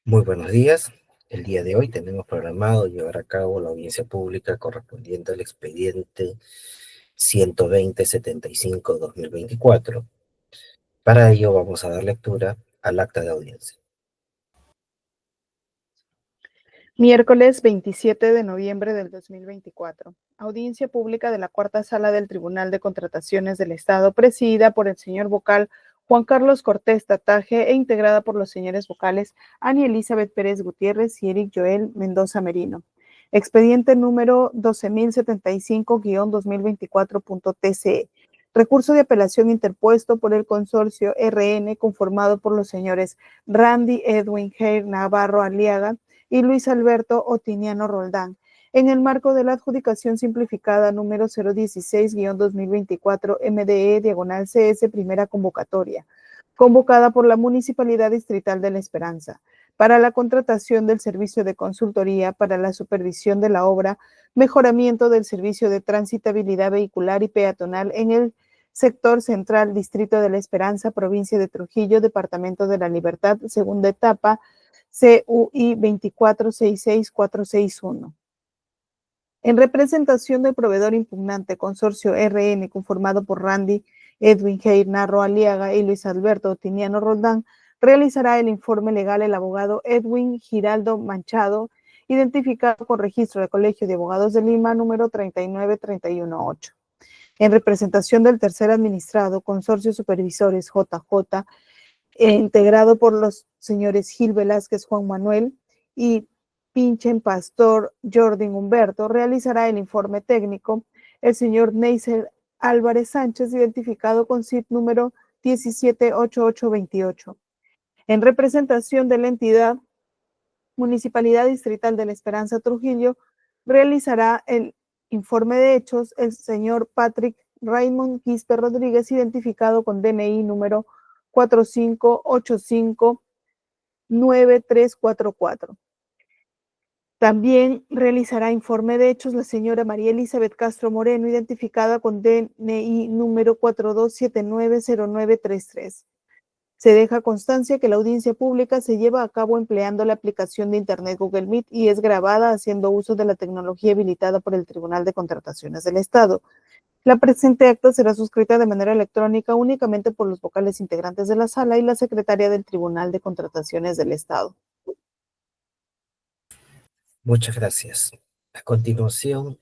Muy buenos días. El día de hoy tenemos programado llevar a cabo la audiencia pública correspondiente al expediente 120-75-2024. Para ello vamos a dar lectura al acta de audiencia. Miércoles 27 de noviembre del 2024. Audiencia pública de la Cuarta Sala del Tribunal de Contrataciones del Estado, presidida por el señor vocal Juan Carlos Cortés Tataje e integrada por los señores vocales Ani Elizabeth Pérez Gutiérrez y Eric Joel Mendoza Merino. Expediente número 12.075-2024.tce. Recurso de apelación interpuesto por el consorcio RN conformado por los señores Randy Edwin Heir Navarro Aliaga y Luis Alberto Otiniano Roldán, en el marco de la adjudicación simplificada número 016-2024 MDE/CS primera convocatoria, convocada por la Municipalidad Distrital de La Esperanza, para la contratación del servicio de consultoría para la supervisión de la obra, mejoramiento del servicio de transitabilidad vehicular y peatonal en el sector central, Distrito de La Esperanza, provincia de Trujillo, Departamento de la Libertad, segunda etapa, CUI 2466461. En representación del proveedor impugnante, consorcio RN, conformado por Randy Edwin Heir Narro Aliaga y Luis Alberto Otiniano Roldán, realizará el informe legal el abogado Edwin Giraldo Manchado, identificado con registro de Colegio de Abogados de Lima, número 39318. En representación del tercer administrado, consorcio supervisores JJ, integrado por los señores Gil Velázquez Juan Manuel y Pinchen Pastor Jordan Humberto, realizará el informe técnico el señor Neisser Álvarez Sánchez, identificado con CIP número 178828. En representación de la entidad Municipalidad Distrital de La Esperanza Trujillo, realizará el informe de hechos el señor Patrick Raymond Quispe Rodríguez, identificado con DNI número 45859344. También realizará informe de hechos la señora María Elizabeth Castro Moreno, identificada con DNI número 42790933. Se deja constancia que la audiencia pública se lleva a cabo empleando la aplicación de Internet Google Meet y es grabada haciendo uso de la tecnología habilitada por el Tribunal de Contrataciones del Estado. La presente acta será suscrita de manera electrónica únicamente por los vocales integrantes de la sala y la secretaria del Tribunal de Contrataciones del Estado. Muchas gracias. A continuación,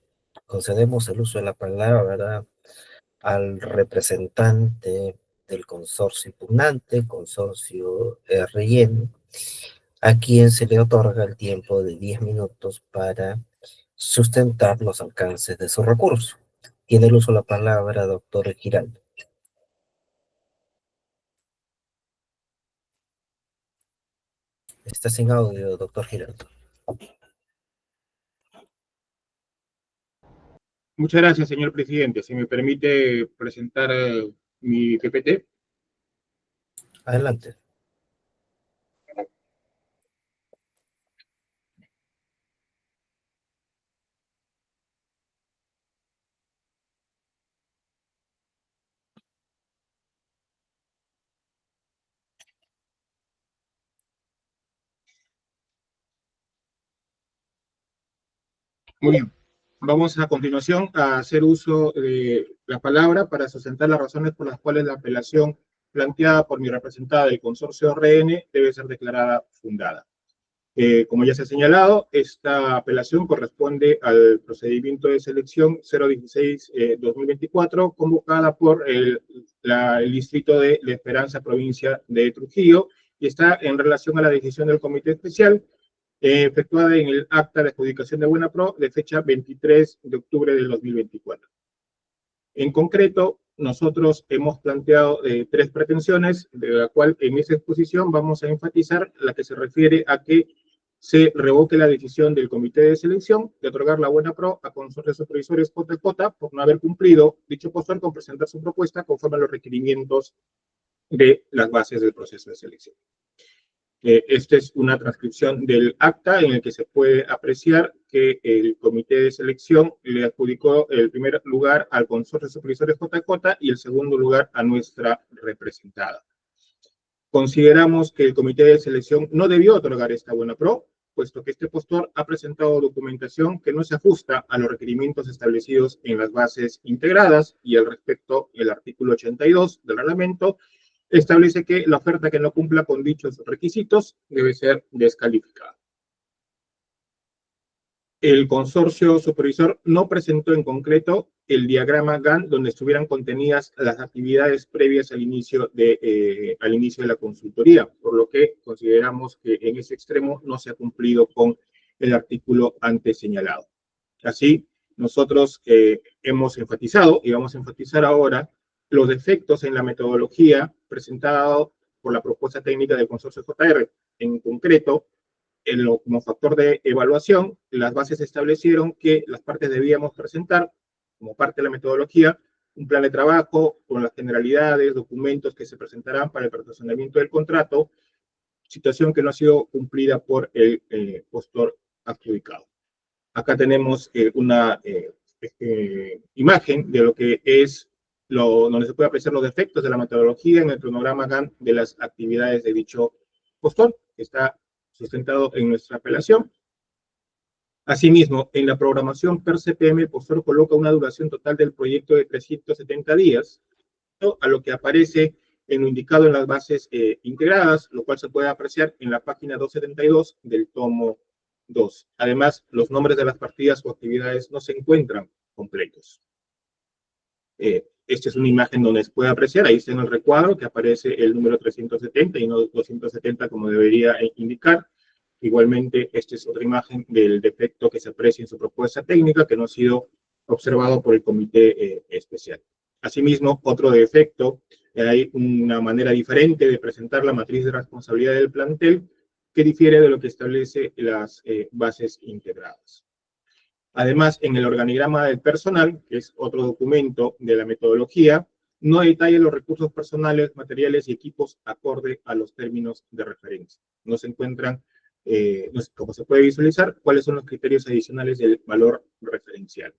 concedemos el uso de la palabra al representante del consorcio impugnante, consorcio RN, a quien se le otorga el tiempo de 10 minutos para sustentar los alcances de su recurso. Tiene el uso de la palabra doctor Giraldo. Está sin audio, doctor Giraldo. Muchas gracias, señor presidente. Si me permite presentar mi PPT. Adelante. Muy bien. Vamos a continuación a hacer uso de la palabra para sustentar las razones por las cuales la apelación planteada por mi representada del consorcio RN debe ser declarada fundada. Como ya se ha señalado, esta apelación corresponde al procedimiento de selección 016-2024, convocada por el Distrito de La Esperanza, provincia de Trujillo, y está en relación a la decisión del Comité Especial, efectuada en el acta de adjudicación de Buenapro de fecha 23 de octubre del 2024. En concreto, nosotros hemos planteado tres pretensiones, de la cual en esa exposición vamos a enfatizar la que se refiere a que se revoque la decisión del Comité de Selección de otorgar la Buenapro a consorcios supervisores JJ por no haber cumplido dicho postor con presentar su propuesta conforme a los requerimientos de las bases del proceso de selección. Esta es una transcripción del acta en el que se puede apreciar que el comité de selección le adjudicó el primer lugar al consorcio de supervisores JJ y el segundo lugar a nuestra representada. Consideramos que el comité de selección no debió otorgar esta buena pro, puesto que este postor ha presentado documentación que no se ajusta a los requerimientos establecidos en las bases integradas, y al respecto el artículo 82 del reglamento establece que la oferta que no cumpla con dichos requisitos debe ser descalificada. El consorcio supervisor no presentó en concreto el diagrama Gantt donde estuvieran contenidas las actividades previas al inicio de la consultoría, por lo que consideramos que en ese extremo no se ha cumplido con el artículo antes señalado. Así, nosotros hemos enfatizado y vamos a enfatizar ahora los defectos en la metodología presentada por la propuesta técnica del consorcio JR. En concreto, como factor de evaluación, las bases establecieron que las partes debíamos presentar, como parte de la metodología, un plan de trabajo con las generalidades, documentos que se presentarán para el perfeccionamiento del contrato, situación que no ha sido cumplida por el postor adjudicado. Acá tenemos una imagen de lo que es, donde se puede apreciar los defectos de la metodología en el cronograma Gantt de las actividades de dicho postor, que está sustentado en nuestra apelación. Asimismo, en la programación per CPM, el postor coloca una duración total del proyecto de 370 días, ¿no?, a lo que aparece en lo indicado en las bases integradas, lo cual se puede apreciar en la página 272 del tomo 2. Además, los nombres de las partidas o actividades no se encuentran completos. Esta es una imagen donde se puede apreciar, ahí está en el recuadro, que aparece el número 370 y no 270 como debería indicar. Igualmente, esta es otra imagen del defecto que se aprecia en su propuesta técnica, que no ha sido observado por el comité especial. Asimismo, otro defecto, hay una manera diferente de presentar la matriz de responsabilidad del plantel, que difiere de lo que establece las bases integradas. Además, en el organigrama del personal, que es otro documento de la metodología, no detalla los recursos personales, materiales y equipos acorde a los términos de referencia. No se encuentran, como se puede visualizar, cuáles son los criterios adicionales del valor referencial.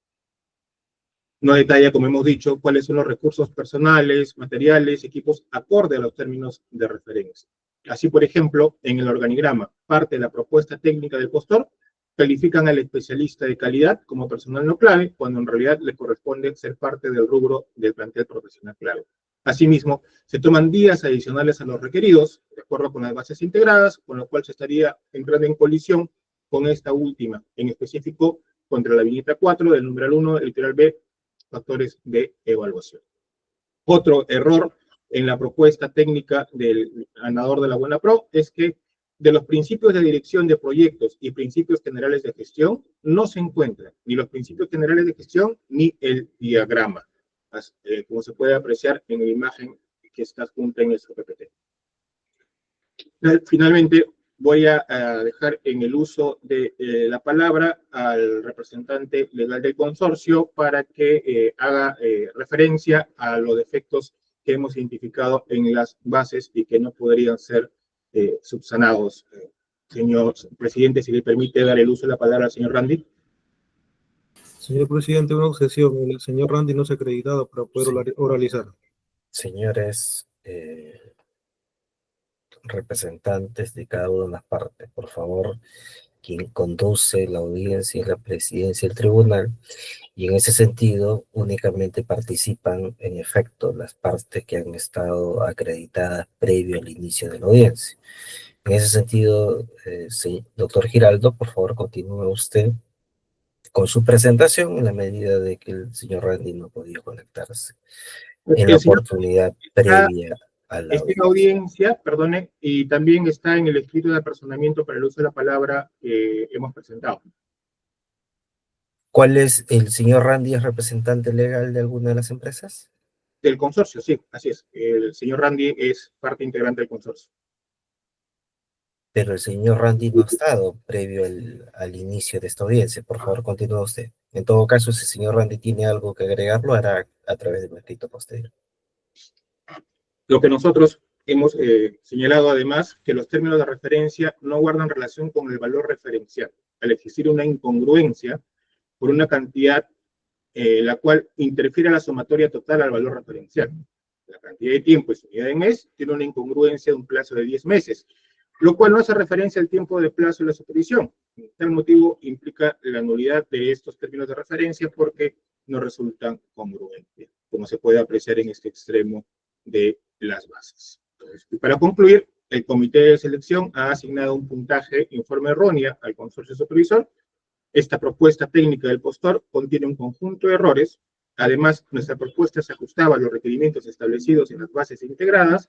No detalla, como hemos dicho, cuáles son los recursos personales, materiales, equipos acorde a los términos de referencia. Así, por ejemplo, en el organigrama, parte de la propuesta técnica del postor, califican al especialista de calidad como personal no clave, cuando en realidad le corresponde ser parte del rubro del plantel profesional clave. Asimismo, se toman días adicionales a los requeridos, de acuerdo con las bases integradas, con lo cual se estaría entrando en colisión con esta última, en específico contra la viñeta 4 del numeral 1, el literal B, factores de evaluación. Otro error en la propuesta técnica del ganador de la Buena Pro es que de los principios de dirección de proyectos y principios generales de gestión no se encuentran ni los principios generales de gestión ni el diagrama, como se puede apreciar en la imagen que está junta en nuestro PPT. Finalmente, voy a dejar en el uso de la palabra al representante legal del consorcio para que haga referencia a los defectos que hemos identificado en las bases y que no podrían ser subsanados. Señor presidente, si le permite dar el uso de la palabra al señor Randy. Señor presidente, una objeción. El señor Randy no se ha acreditado para poder oralizar. Señores representantes de cada una de las partes, por favor, quien conduce la audiencia es la presidencia del tribunal, y en ese sentido únicamente participan en efecto las partes que han estado acreditadas previo al inicio de la audiencia. En ese sentido, sí, doctor Giraldo, por favor, continúe usted con su presentación en la medida de que el señor Randy no podía conectarse en la oportunidad previa a la audiencia. Esta audiencia, perdone, y también está en el escrito de apersonamiento para el uso de la palabra que hemos presentado. ¿Cuál es? ¿El señor Randy es representante legal de alguna de las empresas? Del consorcio, sí, así es. El señor Randy es parte integrante del consorcio. Pero el señor Randy no ha estado previo al inicio de esta audiencia. Por favor, continúe usted. En todo caso, si el señor Randy tiene algo que agregar, lo hará a través de un escrito posterior. Lo que nosotros hemos señalado además, que los términos de referencia no guardan relación con el valor referencial, al existir una incongruencia por una cantidad la cual interfiere a la sumatoria total al valor referencial. la cantidad de tiempo es unidad en mes, tiene una incongruencia de un plazo de 10 meses, lo cual no hace referencia al tiempo de plazo de la supervisión. Tal motivo implica la nulidad de estos términos de referencia porque no resultan congruentes, como se puede apreciar en este extremo de las bases. Entonces, y para concluir, el comité de selección ha asignado un puntaje informe errónea al consorcio supervisor. Esta propuesta técnica del postor contiene un conjunto de errores. Además, nuestra propuesta se ajustaba a los requerimientos establecidos en las bases integradas.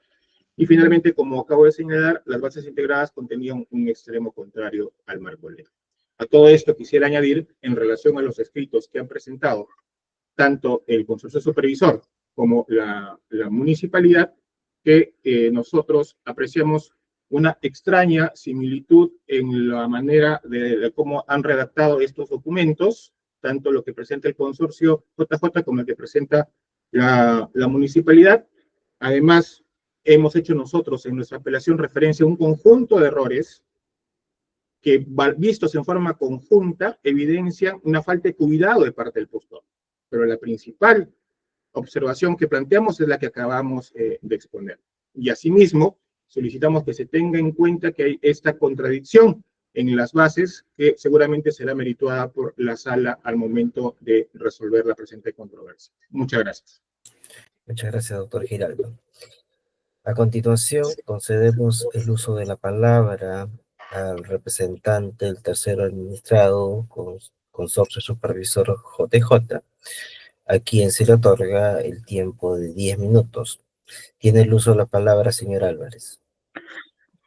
Y finalmente, como acabo de señalar, las bases integradas contenían un extremo contrario al marco legal. A todo esto quisiera añadir, en relación a los escritos que han presentado tanto el consorcio supervisor como la municipalidad, que nosotros apreciamos una extraña similitud en la manera de cómo han redactado estos documentos, tanto lo que presenta el consorcio JJ como el que presenta la municipalidad. Además, hemos hecho nosotros en nuestra apelación referencia a un conjunto de errores que, vistos en forma conjunta, evidencian una falta de cuidado de parte del postor. Pero la principal observación que planteamos es la que acabamos de exponer. Y asimismo, solicitamos que se tenga en cuenta que hay esta contradicción en las bases que seguramente será merituada por la sala al momento de resolver la presente controversia. Muchas gracias. Muchas gracias, doctor Giraldo. A continuación, concedemos el uso de la palabra al representante del tercero administrado, consorcio supervisor JJ, a quien se le otorga el tiempo de 10 minutos. Tiene el uso de la palabra, señor Álvarez.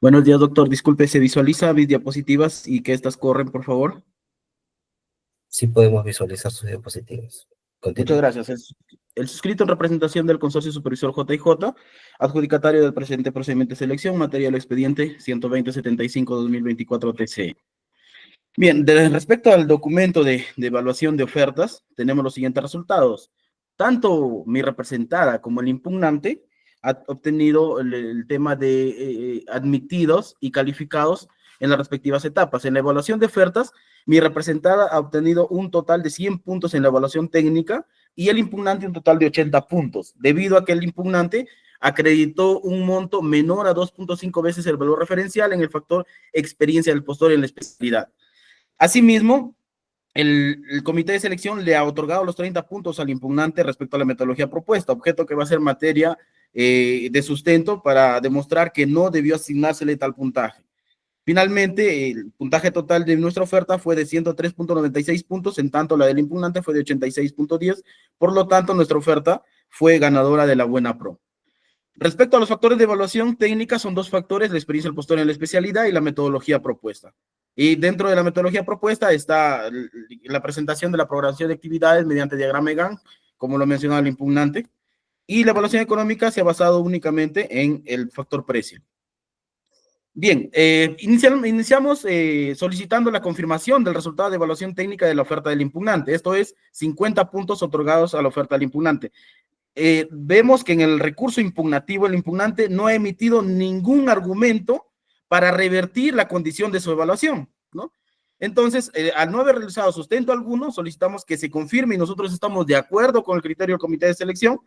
Buenos días, doctor. Disculpe, ¿se visualiza mis diapositivas y que estas corren, por favor? Sí podemos visualizar sus diapositivas. Continúe. Muchas gracias. El suscrito en representación del consorcio supervisor JJ, adjudicatario del presente procedimiento de selección, material expediente 12075-2024 TC. Bien, respecto al documento de evaluación de ofertas, tenemos los siguientes resultados. Tanto mi representada como el impugnante ha obtenido el tema de admitidos y calificados en las respectivas etapas. En la evaluación de ofertas, mi representada ha obtenido un total de 100 puntos en la evaluación técnica y el impugnante un total de 80 puntos, debido a que el impugnante acreditó un monto menor a 2.5 veces el valor referencial en el factor experiencia del postor en la especialidad. Asimismo, el comité de selección le ha otorgado los 30 puntos al impugnante respecto a la metodología propuesta, objeto que va a ser materia de sustento para demostrar que no debió asignársele tal puntaje. Finalmente, el puntaje total de nuestra oferta fue de 103.96 puntos, en tanto la del impugnante fue de 86.10, por lo tanto, nuestra oferta fue ganadora de la buena pro. Respecto a los factores de evaluación técnica, son dos factores: la experiencia del postor en la especialidad y la metodología propuesta. Y dentro de la metodología propuesta está la presentación de la programación de actividades mediante diagrama Gantt, como lo mencionaba el impugnante, y la evaluación económica se ha basado únicamente en el factor precio. Bien, iniciamos solicitando la confirmación del resultado de evaluación técnica de la oferta del impugnante. Esto es 50 puntos otorgados a la oferta del impugnante. Vemos que en el recurso impugnativo el impugnante no ha emitido ningún argumento para revertir la condición de su evaluación, ¿no? Entonces, al no haber realizado sustento alguno, solicitamos que se confirme y nosotros estamos de acuerdo con el criterio del comité de selección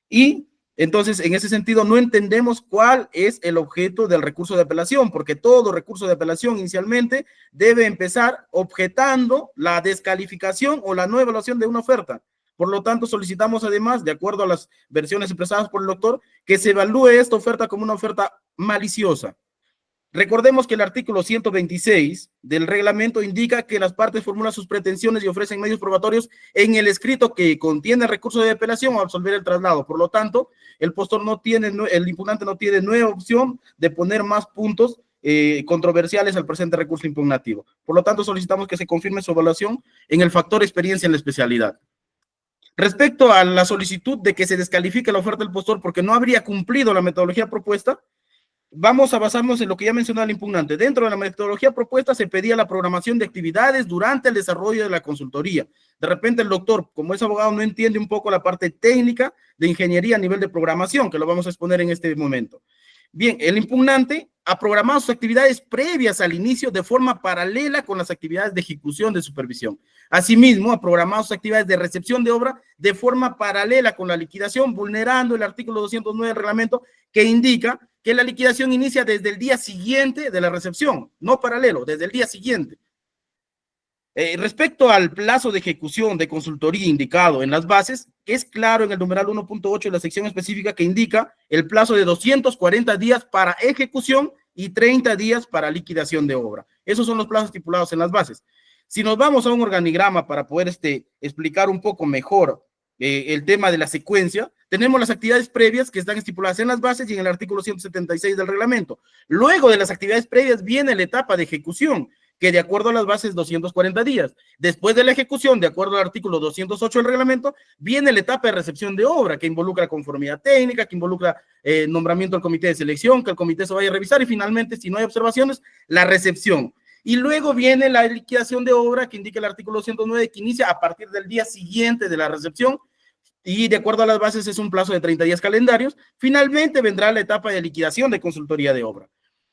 y entonces, en ese sentido, no entendemos cuál es el objeto del recurso de apelación, porque todo recurso de apelación inicialmente debe empezar objetando la descalificación o la no evaluación de una oferta. Por lo tanto, solicitamos además, de acuerdo a las versiones expresadas por el doctor, que se evalúe esta oferta como una oferta maliciosa. Recordemos que el artículo 126 del reglamento indica que las partes formulan sus pretensiones y ofrecen medios probatorios en el escrito que contiene el recurso de apelación o absolver el traslado. Por lo tanto, el postor no tiene, el impugnante no tiene nueva opción de poner más puntos controversiales al presente recurso impugnativo. Por lo tanto, solicitamos que se confirme su evaluación en el factor experiencia en la especialidad. Respecto a la solicitud de que se descalifique la oferta del postor porque no habría cumplido la metodología propuesta, vamos a basarnos en lo que ya mencionó el impugnante. Dentro de la metodología propuesta se pedía la programación de actividades durante el desarrollo de la consultoría. De repente el doctor, como es abogado, no entiende un poco la parte técnica de ingeniería a nivel de programación, que lo vamos a exponer en este momento. Bien, el impugnante ha programado sus actividades previas al inicio de forma paralela con las actividades de ejecución de supervisión. Asimismo, ha programado sus actividades de recepción de obra de forma paralela con la liquidación, vulnerando el artículo 209 del reglamento, que indica que la liquidación inicia desde el día siguiente de la recepción, no paralelo, desde el día siguiente. Respecto al plazo de ejecución de consultoría indicado en las bases, es claro en el numeral 1.8 de la sección específica que indica el plazo de 240 días para ejecución y 30 días para liquidación de obra. Esos son los plazos estipulados en las bases. Si nos vamos a un organigrama para poder explicar un poco mejor el tema de la secuencia, tenemos las actividades previas que están estipuladas en las bases y en el artículo 176 del reglamento. Luego de las actividades previas viene la etapa de ejecución, que de acuerdo a las bases 240 días. Después de la ejecución, de acuerdo al artículo 208 del reglamento, viene la etapa de recepción de obra, que involucra conformidad técnica, que involucra nombramiento del comité de selección, que el comité se vaya a revisar y finalmente, si no hay observaciones, la recepción. Y luego viene la liquidación de obra, que indica el artículo 109, que inicia a partir del día siguiente de la recepción, y de acuerdo a las bases es un plazo de 30 días calendarios. Finalmente vendrá la etapa de liquidación de consultoría de obra.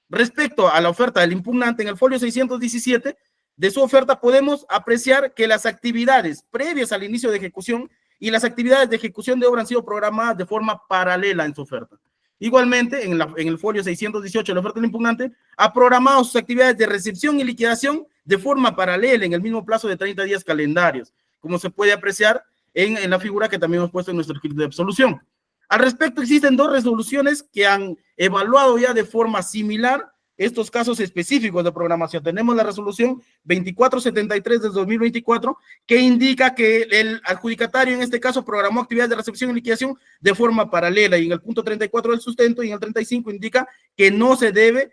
Respecto a la oferta del impugnante, en el folio 617 de su oferta podemos apreciar que las actividades previas al inicio de ejecución y las actividades de ejecución de obra han sido programadas de forma paralela en su oferta. Igualmente, en el folio 618 de la oferta del impugnante, ha programado sus actividades de recepción y liquidación de forma paralela en el mismo plazo de 30 días calendarios, como se puede apreciar en la figura que también hemos puesto en nuestro escrito de absolución. Al respecto, existen dos resoluciones que han evaluado ya de forma similar estos casos específicos de programación. Tenemos la resolución 2473 del 2024, que indica que el adjudicatario en este caso programó actividades de recepción y liquidación de forma paralela, y en el punto 34 del sustento y en el 35 indica que no se debe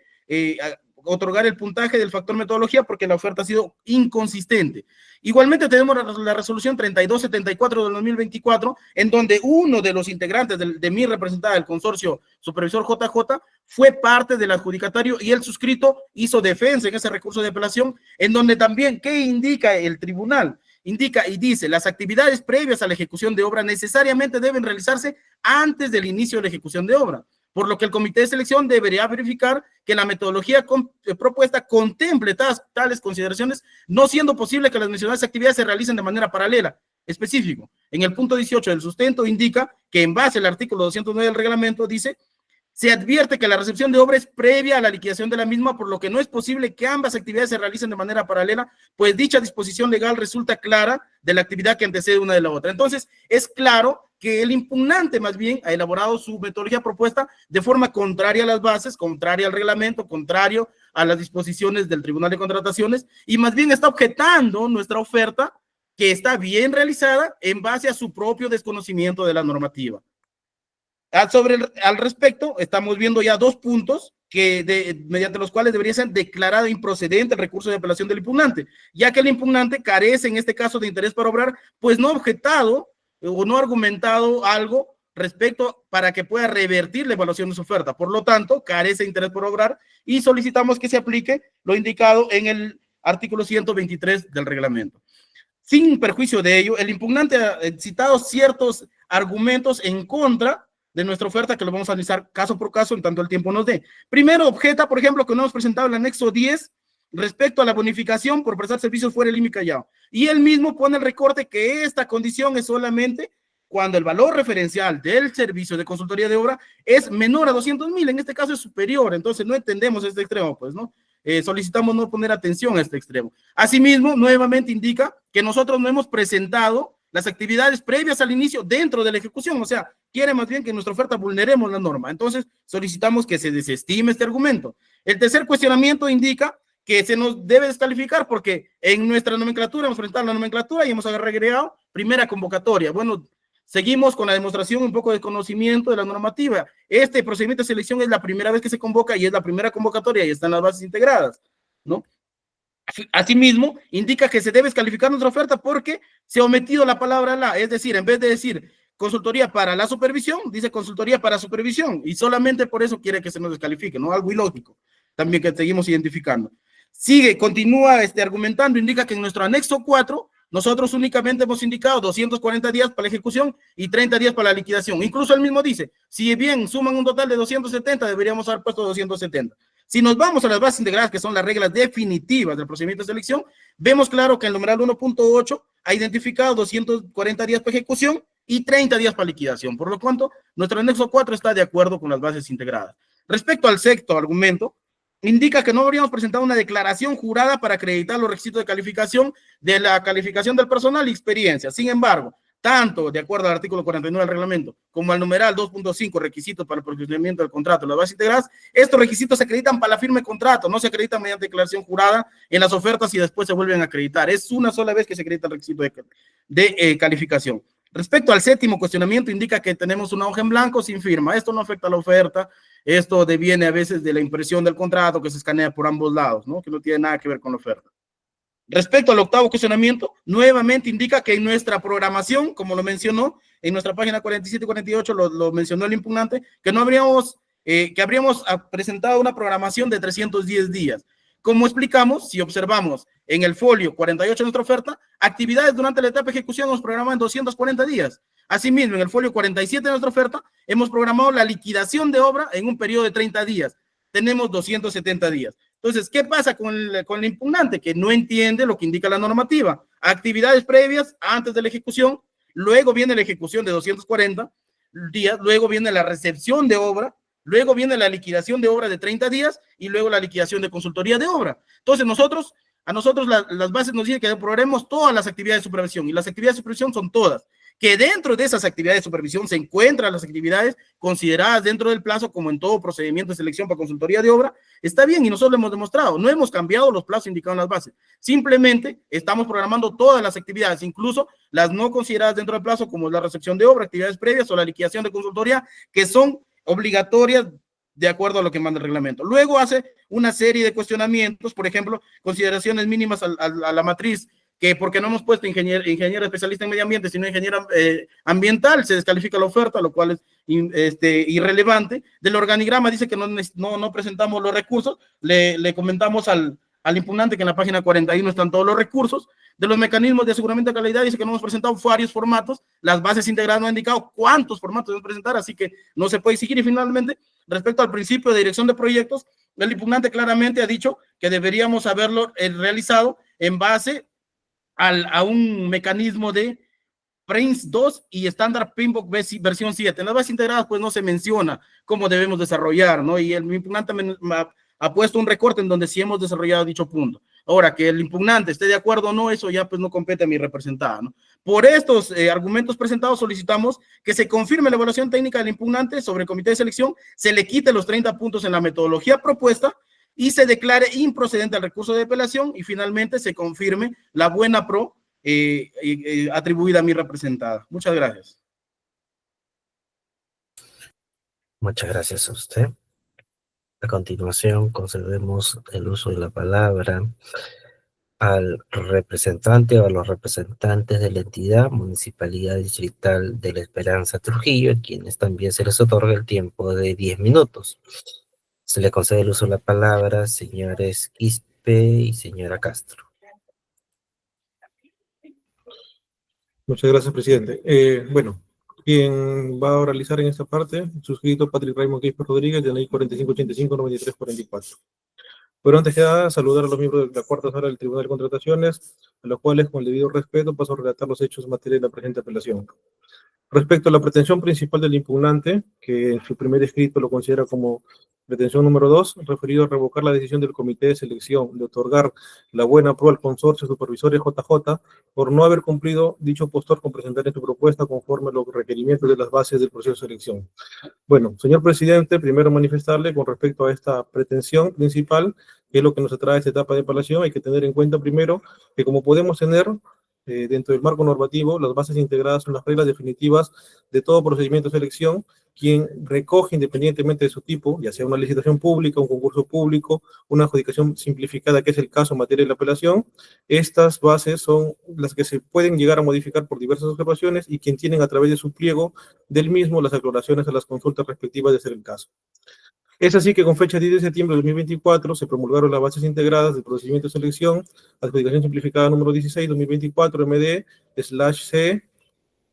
otorgar el puntaje del factor metodología porque la oferta ha sido inconsistente. Igualmente tenemos la resolución 3274 del 2024, en donde uno de los integrantes de mi representada, el consorcio supervisor JJ, fue parte del adjudicatario y el suscrito hizo defensa en ese recurso de apelación, en donde también, ¿qué indica el tribunal? Indica y dice, las actividades previas a la ejecución de obra necesariamente deben realizarse antes del inicio de la ejecución de obra, por lo que el comité de selección debería verificar que la metodología propuesta contemple tales consideraciones, no siendo posible que las mencionadas actividades se realicen de manera paralela. Específico, en el punto 18 del sustento indica que en base al artículo 209 del reglamento dice, se advierte que la recepción de obra es previa a la liquidación de la misma, por lo que no es posible que ambas actividades se realicen de manera paralela, pues dicha disposición legal resulta clara de la actividad que antecede una de la otra. Entonces, es claro que el impugnante más bien ha elaborado su metodología propuesta de forma contraria a las bases, contraria al reglamento, contrario a las disposiciones del Tribunal de Contrataciones, y más bien está objetando nuestra oferta, que está bien realizada en base a su propio desconocimiento de la normativa. Al respecto, estamos viendo ya dos puntos mediante los cuales debería ser declarado improcedente el recurso de apelación del impugnante, ya que el impugnante carece en este caso de interés para obrar, pues no ha objetado o no ha argumentado algo respecto para que pueda revertir la evaluación de su oferta. Por lo tanto, carece de interés por obrar y solicitamos que se aplique lo indicado en el artículo 123 del reglamento. Sin perjuicio de ello, el impugnante ha citado ciertos argumentos en contra de nuestra oferta que lo vamos a analizar caso por caso en tanto el tiempo nos dé. Primero, objeta, por ejemplo, que no hemos presentado el anexo 10 respecto a la bonificación por prestar servicios fuera del IMI Callao. Y él mismo pone el recorte que esta condición es solamente cuando el valor referencial del servicio de consultoría de obra es menor a 200,000, en este caso es superior, entonces no entendemos este extremo, pues, ¿no? Solicitamos no poner atención a este extremo. Asimismo, nuevamente indica que nosotros no hemos presentado las actividades previas al inicio dentro de la ejecución, o sea, quiere más bien que en nuestra oferta vulneremos la norma. Entonces, solicitamos que se desestime este argumento. El tercer cuestionamiento indica que se nos debe descalificar porque en nuestra nomenclatura hemos presentado la nomenclatura y hemos agregado primera convocatoria. Bueno, seguimos con la demostración un poco de conocimiento de la normativa. Este procedimiento de selección es la primera vez que se convoca y es la primera convocatoria y están las bases integradas, ¿no? Asimismo, indica que se debe descalificar nuestra oferta porque se ha omitido la palabra la, es decir, en vez de decir consultoría para la supervisión, dice consultoría para supervisión, y solamente por eso quiere que se nos descalifique, ¿no? Algo ilógico, también que seguimos identificando. Continúa argumentando, indica que en nuestro anexo 4 Nosotros únicamente hemos indicado 240 días para la ejecución y 30 días para la liquidación. Incluso él mismo dice, si bien suman un total de 270, deberíamos haber puesto 270. Si nos vamos a las bases integradas, que son las reglas definitivas del procedimiento de selección, vemos claro que el numeral 1.8 ha identificado 240 días para ejecución y 30 días para liquidación. Por lo tanto, nuestro anexo 4 está de acuerdo con las bases integradas. Respecto al sexto argumento, indica que no habríamos presentado una declaración jurada para acreditar los requisitos de calificación de la calificación del personal y experiencia. Sin embargo, tanto de acuerdo al artículo 49 del reglamento como al numeral 2.5, requisitos para el procedimiento del contrato, las bases integradas, estos requisitos se acreditan para la firma de contrato, no se acreditan mediante declaración jurada en las ofertas y después se vuelven a acreditar. Es una sola vez que se acredita el requisito de calificación. Respecto al séptimo cuestionamiento, indica que tenemos una hoja en blanco sin firma. Esto no afecta a la oferta, esto deviene a veces de la impresión del contrato que se escanea por ambos lados, ¿no? Que no tiene nada que ver con la oferta. Respecto al octavo cuestionamiento, nuevamente indica que en nuestra programación, como lo mencionó, en nuestra página 47 y 48 lo mencionó el impugnante, que no habríamos, que habríamos presentado una programación de 310 días. Como explicamos, si observamos en el folio 48 de nuestra oferta, actividades durante la etapa de ejecución nos programan en 240 días. Asimismo, en el folio 47 de nuestra oferta, hemos programado la liquidación de obra en un periodo de 30 días. Tenemos 270 días. Entonces, ¿qué pasa con el impugnante? Que no entiende lo que indica la normativa. Actividades previas antes de la ejecución, luego viene la ejecución de 240 días, luego viene la recepción de obra, luego viene la liquidación de obra de 30 días y luego la liquidación de consultoría de obra. Entonces, a nosotros las bases nos dicen que programemos todas las actividades de supervisión y las actividades de supervisión son todas. Que dentro de esas actividades de supervisión se encuentran las actividades consideradas dentro del plazo, como en todo procedimiento de selección para consultoría de obra, está bien y nosotros lo hemos demostrado. No hemos cambiado los plazos indicados en las bases. Simplemente estamos programando todas las actividades, incluso las no consideradas dentro del plazo, como la recepción de obra, actividades previas o la liquidación de consultoría, que son obligatorias de acuerdo a lo que manda el reglamento. Luego hace una serie de cuestionamientos, por ejemplo, consideraciones mínimas a la matriz, que porque no hemos puesto ingeniero especialista en medio ambiente, sino ingeniero ambiental, se descalifica la oferta, lo cual es irrelevante. Del organigrama dice que no presentamos los recursos, le comentamos al impugnante que en la página 41 están todos los recursos. De los mecanismos de aseguramiento de calidad dice que no hemos presentado varios formatos, las bases integradas no han indicado cuántos formatos debemos presentar, así que no se puede exigir. Y finalmente, respecto al principio de dirección de proyectos, el impugnante claramente ha dicho que deberíamos haberlo realizado en base a un mecanismo de Prince 2 y estándar PMBOK versión 7. En las bases integradas pues no se menciona cómo debemos desarrollar, ¿no? Y el impugnante ha puesto un recorte en donde sí hemos desarrollado dicho punto. Ahora, que el impugnante esté de acuerdo o no, eso ya pues no compete a mi representada, ¿no? Por estos argumentos presentados solicitamos que se confirme la evaluación técnica del impugnante sobre el comité de selección, se le quite los 30 puntos en la metodología propuesta y se declare improcedente el recurso de apelación y finalmente se confirme la buena pro atribuida a mi representada. Muchas gracias. Muchas gracias a usted. A continuación, concedemos el uso de la palabra al representante o a los representantes de la entidad Municipalidad Distrital de La Esperanza Trujillo, a quienes también se les otorga el tiempo de 10 minutos. Se le concede el uso de la palabra, señores Quispe y señora Castro. Muchas gracias, presidente. Bueno, quien va a oralizar en esta parte, suscrito Patrick Raymond Quispe Rodríguez, de la ley 4585-9344. Pero antes que nada, saludar a los miembros de la cuarta sala del Tribunal de Contrataciones, a los cuales, con el debido respeto, paso a relatar los hechos en materia de la presente apelación. Respecto a la pretensión principal del impugnante, que en su primer escrito lo considera como pretensión número 2, referido a revocar la decisión del Comité de Selección de otorgar la buena prueba al consorcio supervisores JJ por no haber cumplido dicho postor con presentar en su propuesta conforme a los requerimientos de las bases del proceso de selección. Bueno, señor presidente, primero manifestarle con respecto a esta pretensión principal, que es lo que nos atrae a esta etapa de apelación. Hay que tener en cuenta primero que como podemos tener dentro del marco normativo, las bases integradas son las reglas definitivas de todo procedimiento de selección, quien recoge independientemente de su tipo, ya sea una licitación pública, un concurso público, una adjudicación simplificada, que es el caso en materia de la apelación. Estas bases son las que se pueden llegar a modificar por diversas observaciones y quien tienen a través de su pliego del mismo las aclaraciones a las consultas respectivas de ser el caso. Es así que con fecha 10 de septiembre de 2024 se promulgaron las bases integradas del procedimiento de selección, adjudicación simplificada número 16, 2024, MD/C,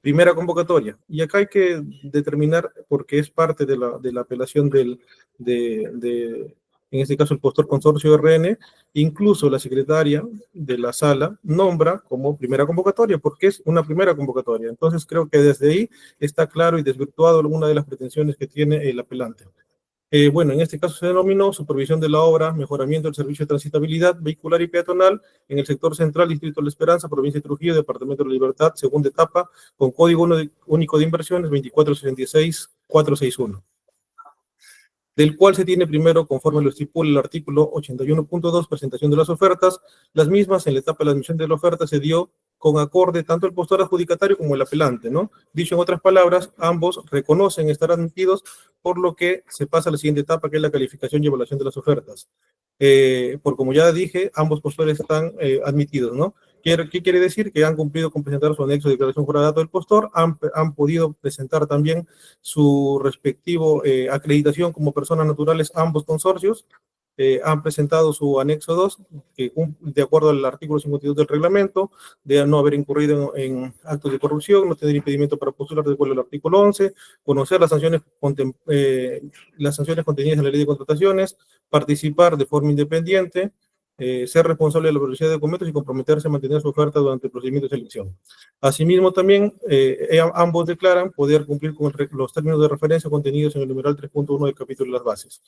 primera convocatoria. Y acá hay que determinar, porque es parte de la apelación en este caso el postor consorcio RN, incluso la secretaria de la sala nombra como primera convocatoria, porque es una primera convocatoria. Entonces creo que desde ahí está claro y desvirtuado alguna de las pretensiones que tiene el apelante. Bueno, en este caso se denominó supervisión de la obra, mejoramiento del servicio de transitabilidad vehicular y peatonal en el sector central, Distrito de la Esperanza, provincia de Trujillo, Departamento de la Libertad, segunda etapa, con código único de inversiones 2466461, del cual se tiene primero, conforme lo estipula el artículo 81.2, presentación de las ofertas. Las mismas, en la etapa de la admisión de la oferta, se dio con acorde tanto el postor adjudicatario como el apelante, ¿no? Dicho en otras palabras, ambos reconocen estar admitidos, por lo que se pasa a la siguiente etapa, que es la calificación y evaluación de las ofertas. Por como ya dije, ambos postores están admitidos, ¿no? ¿Qué quiere decir? Que han cumplido con presentar su anexo de declaración jurada del postor, han podido presentar también su respectivo acreditación como personas naturales ambos consorcios, han presentado su anexo 2, que de acuerdo al artículo 52 del reglamento, de no haber incurrido en actos de corrupción, no tener impedimento para postular de acuerdo al artículo 11, conocer las sanciones contenidas en la ley de contrataciones, participar de forma independiente, ser responsable de la velocidad de documentos y comprometerse a mantener su oferta durante el procedimiento de selección. Asimismo, también ambos declaran poder cumplir con los términos de referencia contenidos en el numeral 3.1 del capítulo de las bases.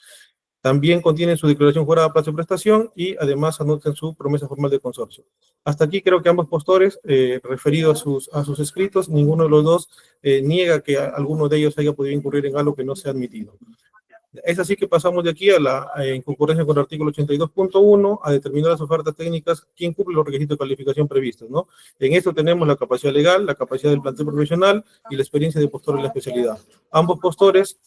También contienen su declaración jurada, plazo de prestación y además anotan su promesa formal de consorcio. Hasta aquí creo que ambos postores, referido a sus escritos, ninguno de los dos niega que alguno de ellos haya podido incurrir en algo que no se ha admitido. Es así que pasamos de aquí a la en concurrencia con el artículo 82.1 a determinar las ofertas técnicas, quién cumple los requisitos de calificación previstos, ¿no? En esto tenemos la capacidad legal, la capacidad del plantel profesional y la experiencia de postor en la especialidad. Ambos postores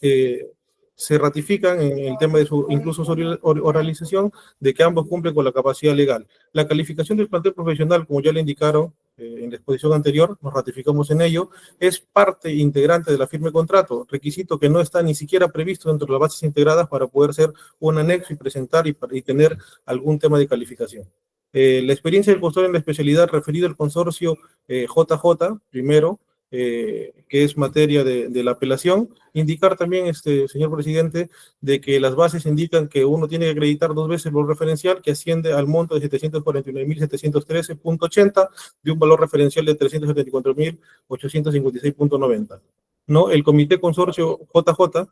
se ratifican en el tema de incluso su oralización, de que ambos cumplen con la capacidad legal. La calificación del plantel profesional, como ya le indicaron en la exposición anterior, nos ratificamos en ello, es parte integrante de la firma de contrato, requisito que no está ni siquiera previsto dentro de las bases integradas para poder ser un anexo y presentar y tener algún tema de calificación. La experiencia del postor en la especialidad referido al consorcio JJ, primero, que es materia de la apelación. Indicar también, señor presidente, de que las bases indican que uno tiene que acreditar 2 veces el valor referencial, que asciende al monto de 749.713.80, de un valor referencial de 374.856.90. ¿No? El comité consorcio JJ,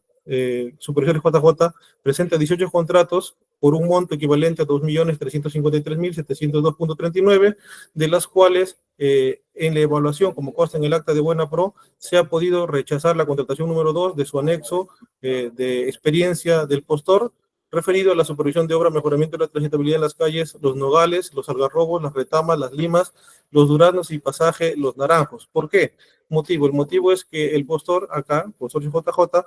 supervisores JJ, presenta 18 contratos por un monto equivalente a 2.353.702.39, de las cuales en la evaluación, como consta en el acta de Buena Pro, se ha podido rechazar la contratación número 2 de su anexo de experiencia del postor, referido a la supervisión de obra, mejoramiento de la transitabilidad en las calles, los nogales, los algarrobos, las retamas, las limas, los duranos y pasaje Los Naranjos. ¿Por qué? Motivo. El motivo es que el postor acá, consorcio JJ,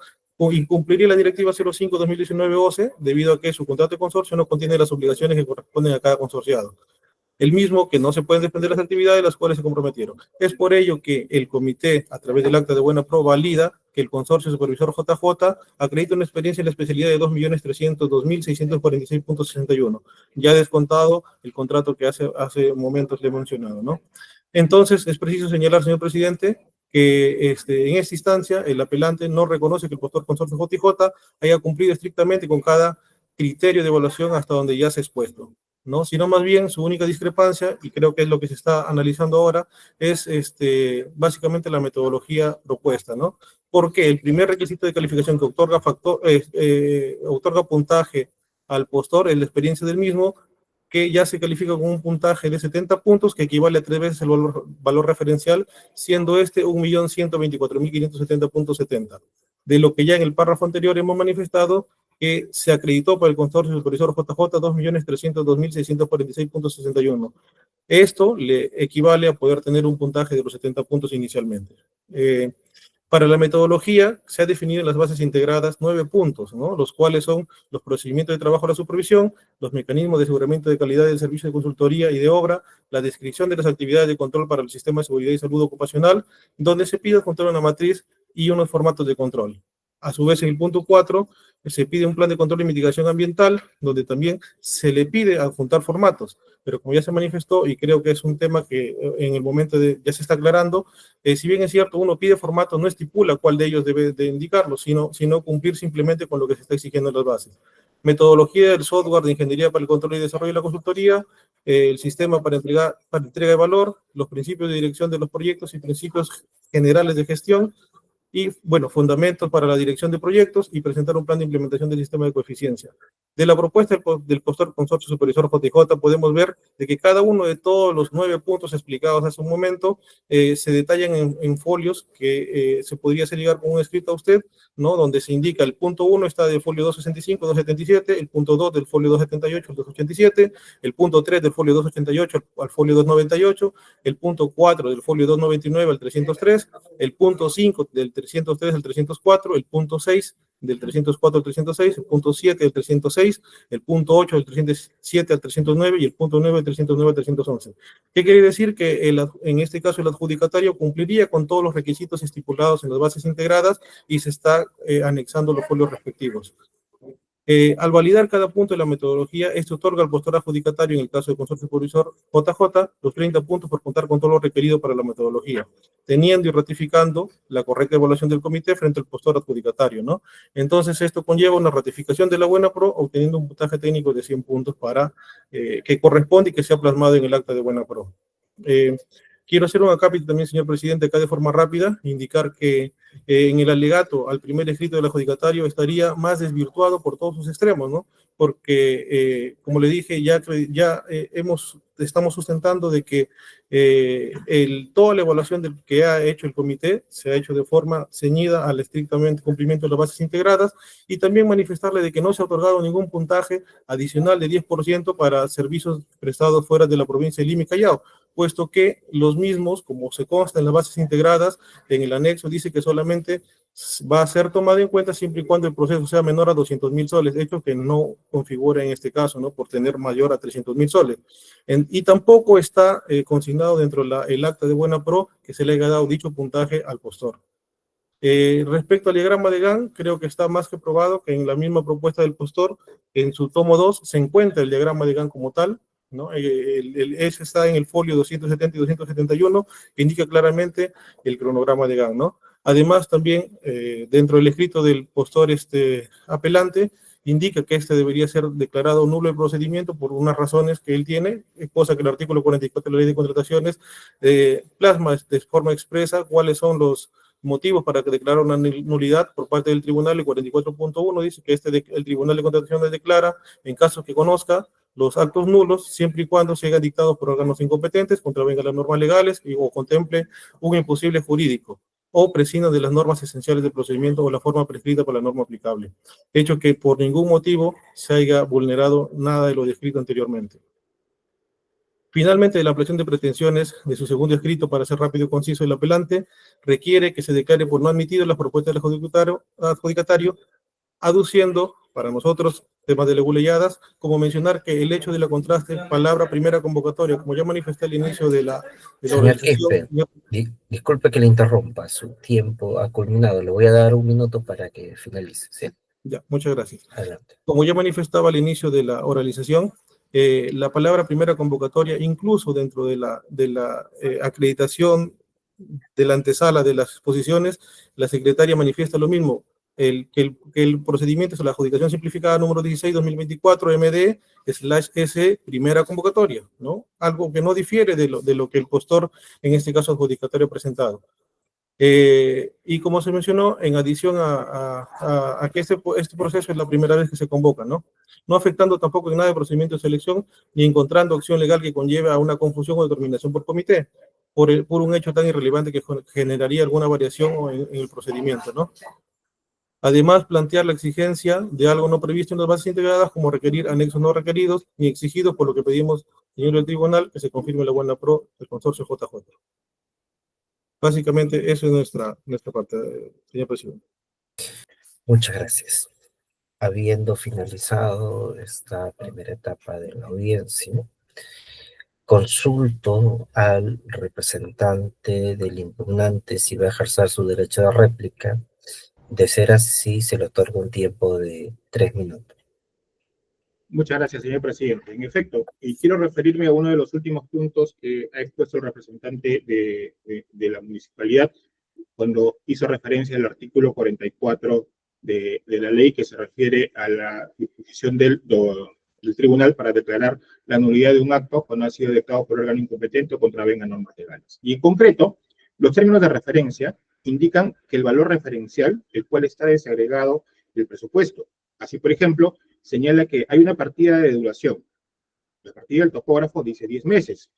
incumpliría la directiva 05-2019-OCE debido a que su contrato de consorcio no contiene las obligaciones que corresponden a cada consorciado. El mismo que no se pueden desprender las actividades las cuales se comprometieron. Es por ello que el comité, a través del acta de Buena Pro, valida que el consorcio supervisor JJ acredita una experiencia en la especialidad de 2.302.646.61, ya descontado el contrato que hace momentos le he mencionado, ¿no? Entonces, es preciso señalar, señor presidente, que en esta instancia el apelante no reconoce que el postor consorcio JJ haya cumplido estrictamente con cada criterio de evaluación hasta donde ya se ha expuesto, ¿no? Sino más bien su única discrepancia, y creo que es lo que se está analizando ahora, es básicamente la metodología propuesta, ¿no? Porque el primer requisito de calificación que otorga puntaje al postor es la experiencia del mismo, que ya se califica con un puntaje de 70 puntos, que equivale a 3 veces el valor referencial, siendo 1.124.570.70. De lo que ya en el párrafo anterior hemos manifestado, que se acreditó para el consorcio supervisor JJ 2.302.646.61. Esto le equivale a poder tener un puntaje de los 70 puntos inicialmente. Para la metodología se ha definido en las bases integradas 9 puntos, ¿no? Los cuales son los procedimientos de trabajo a la supervisión, los mecanismos de aseguramiento de calidad del servicio de consultoría y de obra, la descripción de las actividades de control para el sistema de seguridad y salud ocupacional, donde se pide control en la matriz y unos formatos de control. A su vez, en el punto 4, se pide un plan de control y mitigación ambiental, donde también se le pide adjuntar formatos. Pero como ya se manifestó, y creo que es un tema que en el momento ya se está aclarando, si bien es cierto, uno pide formatos, no estipula cuál de ellos debe de indicarlo, sino cumplir simplemente con lo que se está exigiendo en las bases. Metodología del software de ingeniería para el control y desarrollo de la consultoría, el sistema para entrega de valor, los principios de dirección de los proyectos y principios generales de gestión, y, bueno, fundamentos para la dirección de proyectos y presentar un plan de implementación del sistema de coeficiencia. De la propuesta del postor consorcio supervisor JJ podemos ver de que cada uno de todos los 9 puntos explicados hace un momento se detallan en folios que se podría hacer llegar con un escrito a usted, ¿no? Donde se indica el punto 1 está del folio 265, 277, el punto 2 del folio 278 al 287, el punto 3 del folio 288 al folio 298, el punto 4 del folio 299 al 303, el punto 5 del 303 al 304, el punto 6 del 304 al 306, el punto 7 del 306, el punto 8 del 307 al 309 y el punto 9 del 309 al 311. ¿Qué quiere decir? Que en este caso el adjudicatario cumpliría con todos los requisitos estipulados en las bases integradas y se está anexando los folios respectivos. Al validar cada punto de la metodología, esto otorga al postor adjudicatario, en el caso del consorcio supervisor JJ, los 30 puntos por contar con todo lo requerido para la metodología, teniendo y ratificando la correcta evaluación del comité frente al postor adjudicatario, ¿no? Entonces, esto conlleva una ratificación de la buena pro, obteniendo un puntaje técnico de 100 puntos para que corresponde y que sea plasmado en el acta de buena pro. Quiero hacer un acápite también, señor presidente, acá de forma rápida, indicar que en el alegato al primer escrito del adjudicatario estaría más desvirtuado por todos sus extremos, ¿no? Porque, como le dije, estamos sustentando de que toda la evaluación que ha hecho el comité se ha hecho de forma ceñida al estrictamente cumplimiento de las bases integradas, y también manifestarle de que no se ha otorgado ningún puntaje adicional de 10% para servicios prestados fuera de la provincia de Lima y Callao, puesto que los mismos, como se consta en las bases integradas, en el anexo dice que solamente va a ser tomado en cuenta siempre y cuando el proceso sea menor a 200.000 soles, hecho que no configura en este caso, ¿no? Por tener mayor a 300.000 soles. Y tampoco está consignado dentro del acta de buena pro que se le haya dado dicho puntaje al postor. Respecto al diagrama de Gantt, creo que está más que probado que en la misma propuesta del postor, en su tomo 2, se encuentra el diagrama de Gantt como tal, ¿no? Ese está en el folio 270 y 271, que indica claramente el cronograma de Gantt, ¿no? Además, también, dentro del escrito del postor apelante, indica que este debería ser declarado nulo el procedimiento por unas razones que él tiene, cosa que el artículo 44 de la Ley de Contrataciones plasma de forma expresa cuáles son los motivos para que declara una nulidad por parte del tribunal. El 44.1 dice que el Tribunal de Contrataciones declara, en caso que conozca, los actos nulos, siempre y cuando se hayan dictados por órganos incompetentes, contravenga las normas legales o contemple un imposible jurídico, o prescinda de las normas esenciales del procedimiento o la forma prescrita por la norma aplicable, hecho que por ningún motivo se haya vulnerado nada de lo descrito anteriormente. Finalmente, la ampliación de pretensiones de su segundo escrito, para ser rápido y conciso, el apelante requiere que se declare por no admitido las propuestas del adjudicatario, aduciendo, para nosotros, temas de leguleyadas, como mencionar que el hecho de la contraste palabra primera convocatoria, como ya manifesté al inicio de la Señor Quispe, disculpe que le interrumpa, su tiempo ha culminado. Le voy a dar un minuto para que finalice. ¿Sí? Ya, muchas gracias. Adelante. Como ya manifestaba al inicio de la oralización, la palabra primera convocatoria, incluso dentro de la acreditación de la antesala de las exposiciones, la secretaria manifiesta lo mismo, que el procedimiento es la adjudicación simplificada número 16-2024 MD/S primera convocatoria, ¿no? Algo que no difiere de lo que el postor, en este caso adjudicatario, ha presentado. Y como se mencionó, en adición a que este proceso es la primera vez que se convoca, ¿no? No afectando tampoco en nada el procedimiento de selección, ni encontrando acción legal que conlleve a una confusión o determinación por comité, por un hecho tan irrelevante que generaría alguna variación en el procedimiento, ¿no? Además, plantear la exigencia de algo no previsto en las bases integradas, como requerir anexos no requeridos ni exigidos, por lo que pedimos, señor del tribunal, que se confirme la buena pro del consorcio JJ. Básicamente, eso es nuestra parte, señor presidente. Muchas gracias. Habiendo finalizado esta primera etapa de la audiencia, consulto al representante del impugnante si va a ejercer su derecho de réplica De ser así, se le otorga un tiempo de 3 minutos. Muchas gracias, señor presidente. En efecto, y quiero referirme a uno de los últimos puntos que ha expuesto el representante de la municipalidad cuando hizo referencia al artículo 44 de la ley que se refiere a la disposición del tribunal para declarar la nulidad de un acto cuando ha sido dictado por órgano incompetente o contravenga normas legales. Y en concreto, los términos de referencia indican que el valor referencial, el cual está desagregado del presupuesto. Así, por ejemplo, señala que hay una partida de duración. La partida del topógrafo dice 10 meses,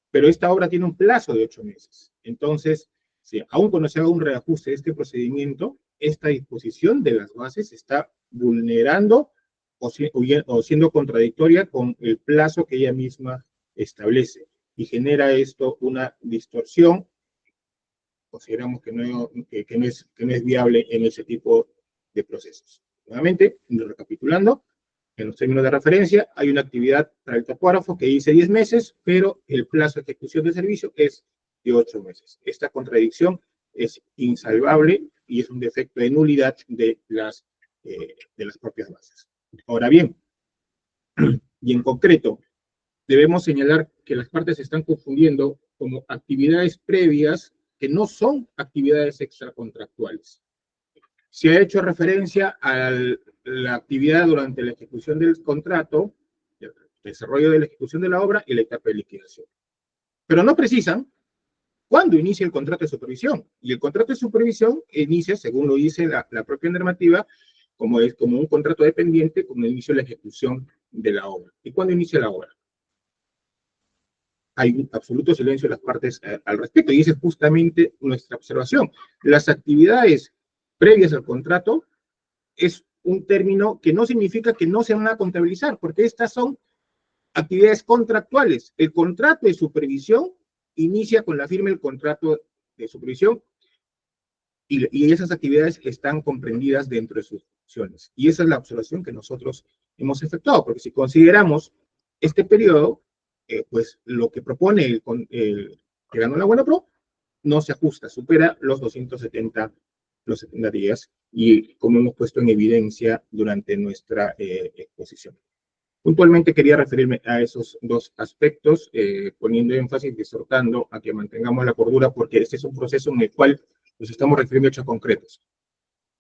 pero esta obra tiene un plazo de 8 meses. Entonces, si aún cuando se haga un reajuste de este procedimiento, esta disposición de las bases está vulnerando o siendo contradictoria con el plazo que ella misma establece. Y genera esto una distorsión. Consideramos que no es viable en ese tipo de procesos. Nuevamente, recapitulando, en los términos de referencia, hay una actividad para el topógrafo que dice 10 meses, pero el plazo de ejecución de servicio es de 8 meses. Esta contradicción es insalvable y es un defecto de nulidad de las propias bases. Ahora bien, y en concreto, debemos señalar que las partes se están confundiendo como actividades previas que no son actividades extracontractuales. Se ha hecho referencia a la actividad durante la ejecución del contrato, el desarrollo de la ejecución de la obra y la etapa de liquidación. Pero no precisan cuándo inicia el contrato de supervisión. Y el contrato de supervisión inicia, según lo dice la propia normativa, como un contrato dependiente con el inicio de la ejecución de la obra. ¿Y cuándo inicia la obra? Hay un absoluto silencio de las partes al respecto, y esa es justamente nuestra observación. Las actividades previas al contrato es un término que no significa que no se van a contabilizar, porque estas son actividades contractuales. El contrato de supervisión inicia con la firma del contrato de supervisión y esas actividades están comprendidas dentro de sus funciones. Y esa es la observación que nosotros hemos efectuado, porque si consideramos este periodo, pues lo que propone el que ganó la Buena Pro no se ajusta, supera los 270 días, y como hemos puesto en evidencia durante nuestra exposición. Puntualmente quería referirme a esos dos aspectos, poniendo énfasis y exhortando a que mantengamos la cordura, porque este es un proceso en el cual nos estamos refiriendo a hechos concretos.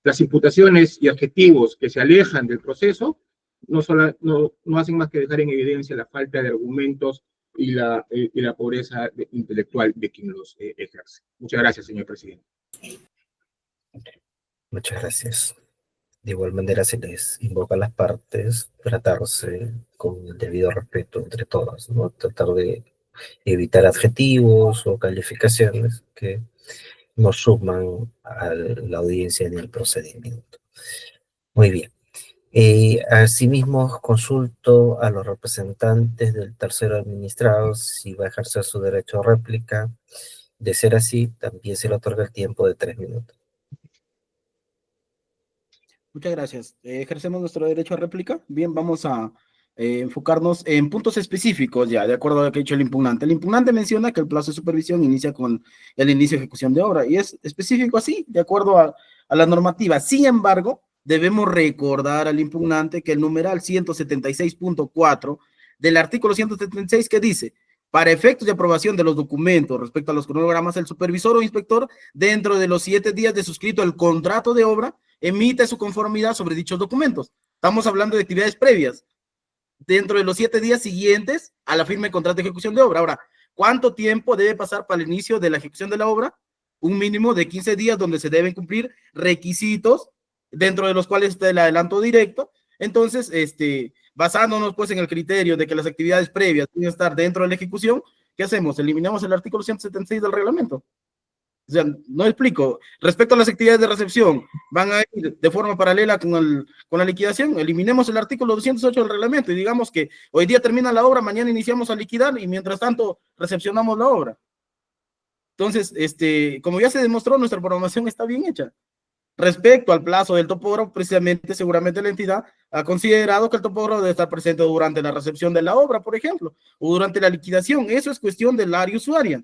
Las imputaciones y adjetivos que se alejan del proceso no hacen más que dejar en evidencia la falta de argumentos y la pobreza intelectual de quien los ejerce. Muchas gracias, señor presidente. Muchas gracias. De igual manera se les invoca a las partes tratarse con el debido respeto entre todas, ¿no? Tratar de evitar adjetivos o calificaciones que no suman a la audiencia ni al procedimiento. Muy bien. Asimismo, consulto a los representantes del tercero administrado si va a ejercer su derecho a réplica. De ser así, también se le otorga el tiempo de 3 minutos. Muchas gracias. Ejercemos nuestro derecho a réplica. Bien, vamos a enfocarnos en puntos específicos ya, de acuerdo a lo que ha dicho el impugnante. El impugnante menciona que el plazo de supervisión inicia con el inicio de ejecución de obra, y es específico así, de acuerdo a la normativa. Sin embargo, debemos recordar al impugnante que el numeral 176.4 del artículo 176 que dice: para efectos de aprobación de los documentos respecto a los cronogramas, el supervisor o inspector, dentro de los 7 días de suscrito el contrato de obra, emite su conformidad sobre dichos documentos. Estamos hablando de actividades previas, dentro de los 7 días siguientes a la firma del contrato de ejecución de obra. Ahora, ¿cuánto tiempo debe pasar para el inicio de la ejecución de la obra? Un mínimo de 15 días, donde se deben cumplir requisitos, dentro de los cuales está el adelanto directo. Entonces, basándonos pues en el criterio de que las actividades previas deben estar dentro de la ejecución, ¿qué hacemos? Eliminamos el artículo 176 del reglamento. O sea, no explico. Respecto a las actividades de recepción, van a ir de forma paralela con la liquidación. Eliminemos el artículo 208 del reglamento y digamos que hoy día termina la obra, mañana iniciamos a liquidar y mientras tanto recepcionamos la obra. Entonces, como ya se demostró, nuestra programación está bien hecha. Respecto al plazo del topógrafo, precisamente, seguramente la entidad ha considerado que el topógrafo debe estar presente durante la recepción de la obra, por ejemplo, o durante la liquidación. Eso es cuestión del área usuaria.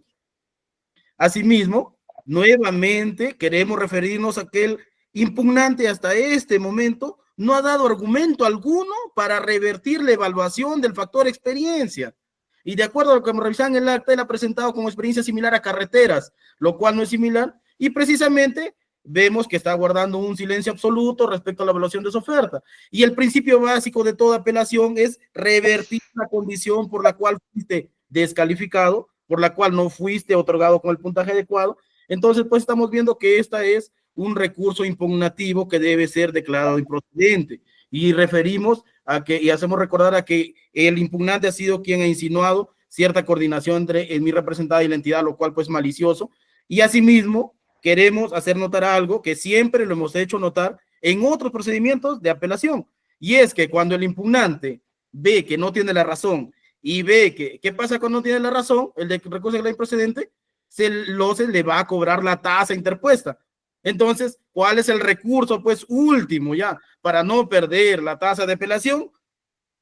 Asimismo, nuevamente queremos referirnos a aquel impugnante hasta este momento no ha dado argumento alguno para revertir la evaluación del factor experiencia. Y de acuerdo a lo que me revisan en el acta, él ha presentado como experiencia similar a carreteras, lo cual no es similar, y precisamente vemos que está guardando un silencio absoluto respecto a la evaluación de su oferta. Y el principio básico de toda apelación es revertir la condición por la cual fuiste descalificado, por la cual no fuiste otorgado con el puntaje adecuado. Entonces, pues estamos viendo que esta es un recurso impugnativo que debe ser declarado improcedente. Y referimos a que, y hacemos recordar a que el impugnante ha sido quien ha insinuado cierta coordinación entre mi representada y la entidad, lo cual pues malicioso. Y asimismo, queremos hacer notar algo que siempre lo hemos hecho notar en otros procedimientos de apelación, y es que cuando el impugnante ve que no tiene la razón y ve que, ¿qué pasa cuando no tiene la razón? El de recurso de la improcedente, se le va a cobrar la tasa interpuesta. Entonces, ¿cuál es el recurso? Pues último ya, para no perder la tasa de apelación,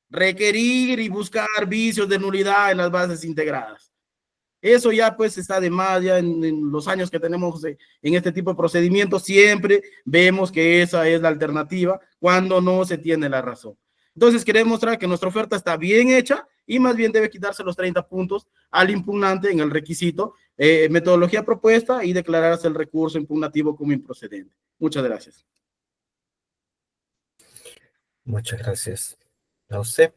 requerir y buscar vicios de nulidad en las bases integradas. Eso ya pues está de más, ya en los años que tenemos en este tipo de procedimientos, siempre vemos que esa es la alternativa cuando no se tiene la razón. Entonces queremos mostrar que nuestra oferta está bien hecha y más bien debe quitarse los 30 puntos al impugnante en el requisito, metodología propuesta y declararse el recurso impugnativo como improcedente. Muchas gracias. Muchas gracias a usted.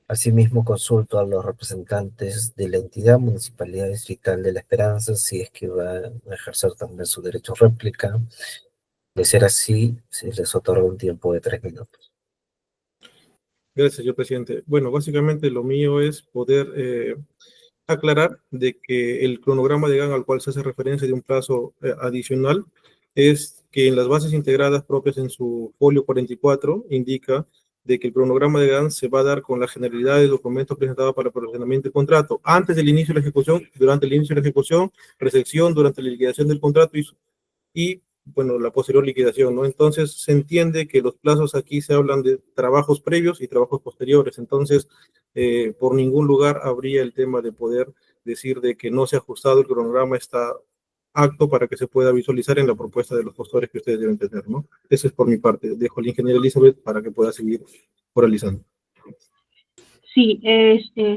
Asimismo, consulto a los representantes de la entidad Municipalidad Distrital de La Esperanza si es que va a ejercer también su derecho a réplica. De ser así, se les otorga un tiempo de 3 minutos. Gracias, señor presidente. Bueno, básicamente lo mío es poder aclarar de que el cronograma de GAN al cual se hace referencia de un plazo adicional es que en las bases integradas propias en su folio 44 indica de que el cronograma de GAN se va a dar con la generalidad de documentos presentados para el procedimiento del contrato, antes del inicio de la ejecución, durante el inicio de la ejecución, recepción, durante la liquidación del contrato y bueno, la posterior liquidación, ¿no? Entonces se entiende que los plazos aquí se hablan de trabajos previos y trabajos posteriores, entonces por ningún lugar habría el tema de poder decir de que no se ha ajustado el cronograma, está apto para que se pueda visualizar en la propuesta de los postores que ustedes deben tener, ¿no? Eso es por mi parte. Dejo a la ingeniera Elizabeth para que pueda seguir oralizando. Sí,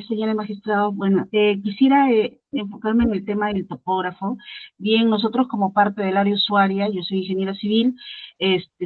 señor magistrado, bueno, quisiera enfocarme en el tema del topógrafo. Bien, nosotros como parte del área usuaria, yo soy ingeniera civil,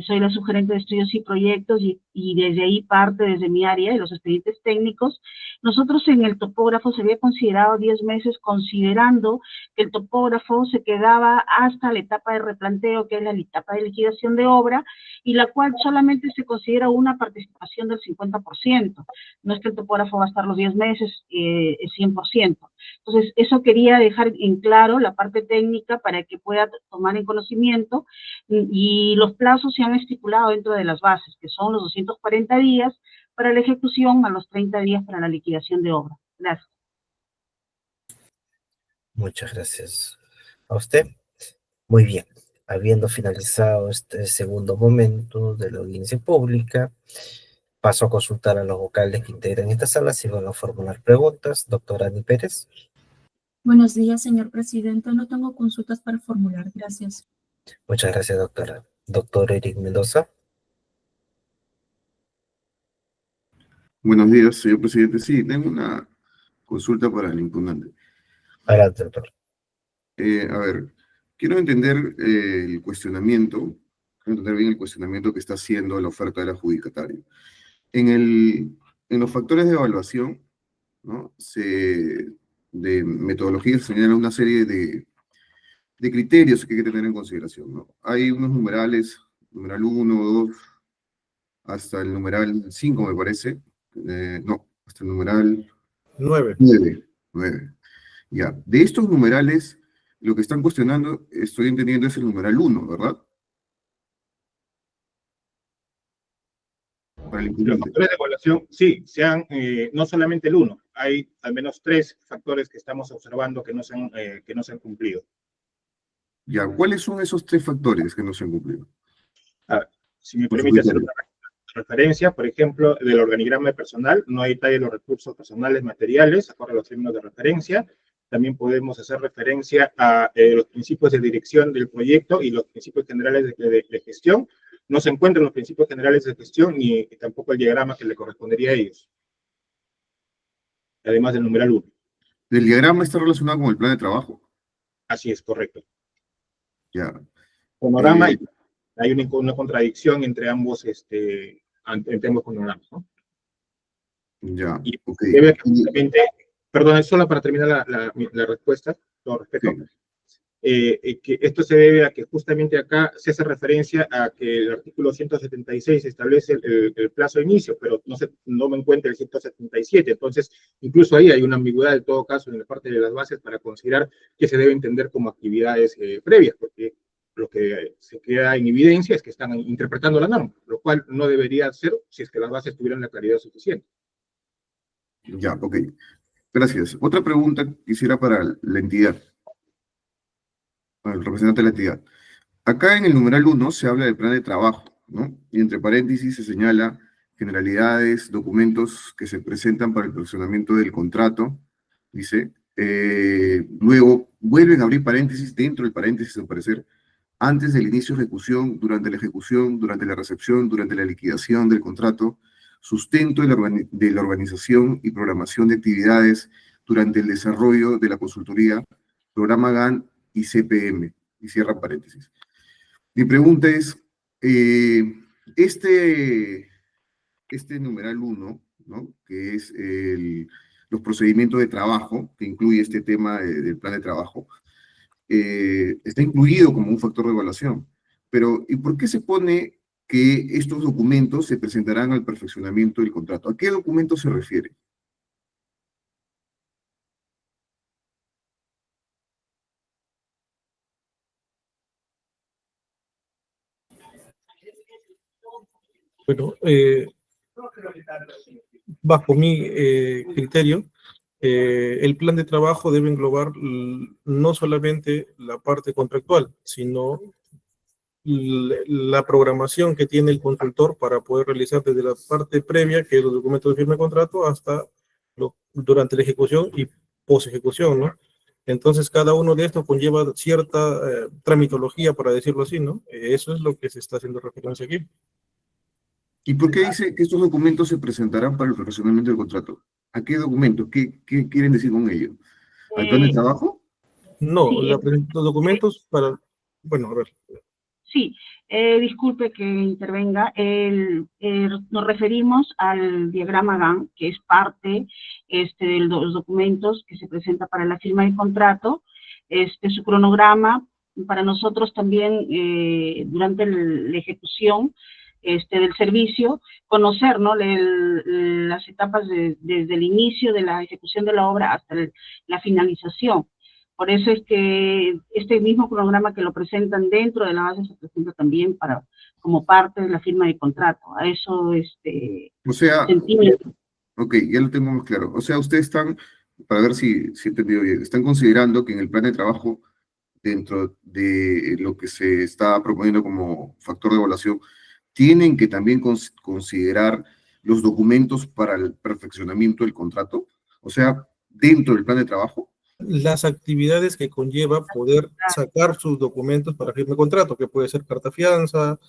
soy la subgerente de estudios y proyectos y desde ahí parte desde mi área de los expedientes técnicos. Nosotros en el topógrafo se había considerado 10 meses considerando que el topógrafo se quedaba hasta la etapa de replanteo, que es la etapa de liquidación de obra, y la cual solamente se considera una participación del 50%. No es que el topógrafo va a estar los 10 meses, 100%. Entonces, eso quería dejar en claro la parte técnica para que pueda tomar en conocimiento, y los plazos se han estipulado dentro de las bases, que son los 240 días para la ejecución a los 30 días para la liquidación de obra. Gracias. Muchas gracias a usted. Muy bien. Habiendo finalizado este segundo momento de la audiencia pública, paso a consultar a los vocales que integran esta sala si van a formular preguntas. Doctora Ani Pérez. Buenos días, señor presidente. No tengo consultas para formular. Gracias. Muchas gracias, doctora. Doctor Eric Mendoza. Buenos días, señor presidente. Sí, tengo una consulta para el impugnante. Adelante, doctor. A ver, quiero entender el cuestionamiento, quiero entender bien el cuestionamiento que está haciendo la oferta del adjudicatario. En los factores de evaluación, ¿no? De metodología se señala una serie de criterios que hay que tener en consideración, ¿no? Hay unos numerales, numeral 1, 2, hasta el numeral 5, me parece. No, hasta el numeral 9. 9. Ya, de estos numerales, lo que están cuestionando, estoy entendiendo, es el numeral 1, ¿verdad? Para el Los impugnante. factores de evaluación, sí, sean no solamente el 1, hay al menos 3 factores que estamos observando que no se han cumplido. Ya, ¿cuáles son esos 3 factores que no se han cumplido? A ver, si me permite hacer una referencia, por ejemplo, del organigrama de personal, no hay detalle de los recursos personales materiales, acorde a los términos de referencia. también podemos hacer referencia a los principios de dirección del proyecto y los principios generales de gestión. No se encuentran los principios generales de gestión ni tampoco el diagrama que le correspondería a ellos, además del numeral 1. ¿El diagrama está relacionado con el plan de trabajo? Así es, correcto. Ya. Panorama, y hay una contradicción entre ambos, entre ambos panoramas, ¿no? Ya, Y ok. debe justamente, perdón, es solo para terminar la respuesta, todo respeto, que esto se debe a que justamente acá se hace referencia a que el artículo 176 establece el plazo de inicio, pero no me encuentra el 177, entonces incluso ahí hay una ambigüedad en todo caso en la parte de las bases para considerar que se debe entender como actividades previas, porque lo que se queda en evidencia es que están interpretando la norma, lo cual no debería ser si es que las bases tuvieran la claridad suficiente. Ya, ok. Gracias. Otra pregunta quisiera para la entidad, para el representante de la entidad. Acá en el numeral 1 se habla del plan de trabajo, ¿no? Y entre paréntesis se señala generalidades, documentos que se presentan para el perfeccionamiento del contrato, dice. Luego vuelven a abrir paréntesis dentro del paréntesis, al parecer, antes del inicio de ejecución, durante la recepción, durante la liquidación del contrato, sustento de la organización y programación de actividades durante el desarrollo de la consultoría, programa GAN y CPM, y cierra paréntesis. Mi pregunta es, este numeral 1, ¿no? Que es los procedimientos de trabajo, que incluye este tema del plan de trabajo, está incluido como un factor de evaluación. Pero, ¿y por qué se pone que estos documentos se presentarán al perfeccionamiento del contrato? ¿A qué documento se refiere? Bueno, bajo mi criterio, el plan de trabajo debe englobar no solamente la parte contractual, sino la programación que tiene el consultor para poder realizar desde la parte previa, que es los documentos de firma de contrato, hasta durante la ejecución y post-ejecución, ¿no? Entonces, cada uno de estos conlleva cierta tramitología, para decirlo así, ¿no? Eso es lo que se está haciendo referencia aquí. ¿Y por qué dice que estos documentos se presentarán para el perfeccionamiento del contrato? ¿A qué documento? ¿Qué quieren decir con ello? ¿Al plan de trabajo? No, Sí, los documentos para... Bueno, a ver. Sí, disculpe que intervenga. Nos referimos al diagrama GAN, que es parte de los documentos que se presenta para la firma del contrato, su cronograma, para nosotros también durante la ejecución del servicio, conocer, ¿no? Las etapas desde el inicio de la ejecución de la obra hasta la finalización. Por eso es que este mismo cronograma que lo presentan dentro de la base se presenta también como parte de la firma de contrato. A eso O sea, se entiende. ok, ya lo tengo más claro. O sea, ustedes están, para ver si he entendido bien, están considerando que en el plan de trabajo, dentro de lo que se está proponiendo como factor de evaluación, tienen que también considerar los documentos para el perfeccionamiento del contrato. O sea, dentro del plan de trabajo. Las actividades que conlleva poder sacar sus documentos para firma de contrato, que puede ser carta fianza,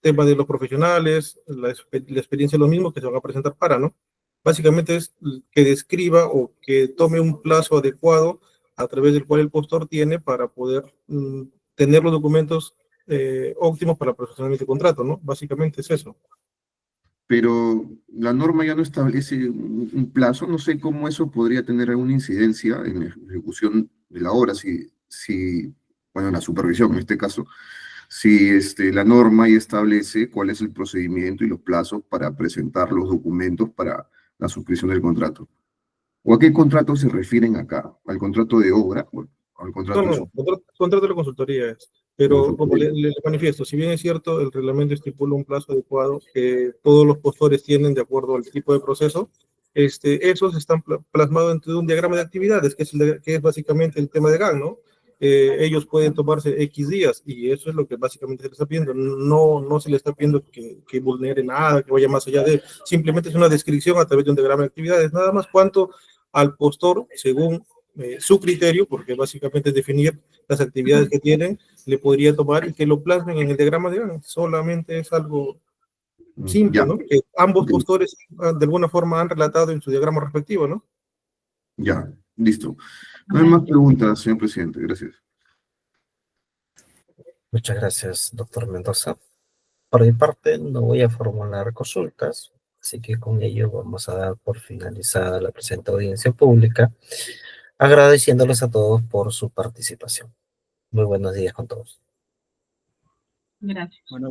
tema de los profesionales, la experiencia es lo mismo que se van a presentar para, ¿no? Básicamente es que describa o que tome un plazo adecuado a través del cual el postor tiene para poder tener los documentos óptimos para el profesionalmente contrato, ¿no? Básicamente es eso. Pero la norma ya no establece un plazo, no sé cómo eso podría tener alguna incidencia en la ejecución de la obra, bueno, en la supervisión en este caso, si la norma ya establece cuál es el procedimiento y los plazos para presentar los documentos para la suscripción del contrato. ¿O a qué contrato se refieren acá? ¿Al contrato de obra? ¿O al contrato No, contrato de la consultoría es. Pero como le manifiesto, si bien es cierto, el reglamento estipula un plazo adecuado que todos los postores tienen de acuerdo al tipo de proceso, esos están plasmados dentro de un diagrama de actividades, que es básicamente el tema de GAN, ¿no? Ellos pueden tomarse X días y eso es lo que básicamente se les está pidiendo. No se le está pidiendo que vulnere nada, que vaya más allá de, simplemente es una descripción a través de un diagrama de actividades, nada más cuánto al postor según su criterio, porque básicamente es definir las actividades que tienen, le podría tomar y que lo plasmen en el diagrama de Gantt. Solamente es algo simple, Ya, ¿no? Que ambos ok, postores de alguna forma han relatado en su diagrama respectivo, ¿no? ya, listo. No hay más preguntas, señor presidente, gracias. Muchas gracias, doctor Mendoza. Por mi parte, no voy a formular consultas, así que con ello vamos a dar por finalizada la presente audiencia pública, agradeciéndoles a todos por su participación. Muy buenos días con todos. Gracias. Bueno,